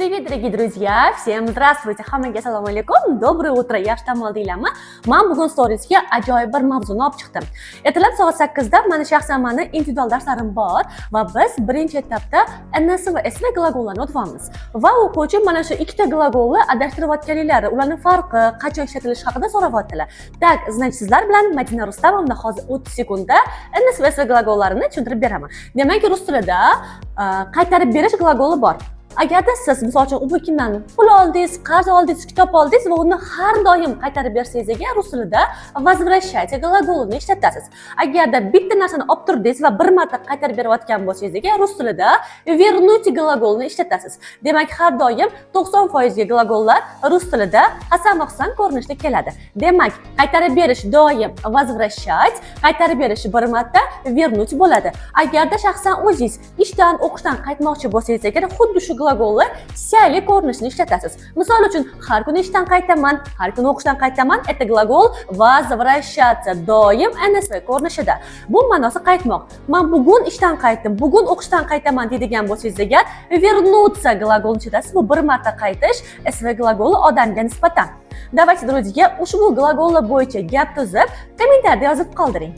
Привет, дорогие друзья! Всем здравствуйте! Hammaga assalomu alaykum! Доброе утро! Yaxshi dam oldinglarmi? Men bugun storiesga ajoyib bir mavzuni olib chiqdim. Ertalab soat 8 da shaxsan meni individual darslarim bor va biz birinchi etapda ns va sv glagollarni o'tamiz. Va o'quvchi mana shu ikkita glagolni adashtirayotganlar, ularning farqi, qachon ishlatilishi haqida so'rayaptilar. Tak, значит, sizlar bilan Madina Rustamovna hozir 30 sekundda ns va sv glagollarini tushuntirib beraman. Demak, rus tilida qaytarib berish glagoli bor. Agarda siz misol uchun u kimdan pul oldingiz, qarz oldingiz, kitob oldingiz va uni har doim qaytarib bersangiz, rus tilida возвращайте glagolini ishlatasiz. Agarda bitta narsani olib turdingiz va bir marta qaytarib berayotgan bo'lsangiz, rus tilida вернуть glagolini ishlatasiz. Demak, har doim 90% glagollar rus tilida qasam-oqsan ko'rinishda keladi. Demak, qaytarib berish doim возвращать, qaytarib berish bir marta вернуть bo'ladi. Agarda shaxsan o'zingiz ishdan, o'qishdan qaytmoqchi bo'lsangiz, xuddi shu glagolni siyali ko'rinishini ishlatasiz. Misol uchun, har kuni ishdan qaytaman, har kuni o'qishdan qaytaman, это gлагол возвращаться, doim nsv ko'rinishida. Bu ma'nosi qaytmoq. Men bugun ishdan qaytdim, bugun o'qishdan qaytaman deydigan bo'lsangiz, agar вернуться glagolini ishlatasiz. Bu bir marta qaytish, sv glagoli odamga nisbatan. Давайте, друзья, ushbu glagollar bo'yicha gap tuzib, kommentariyada yozib qoldiring.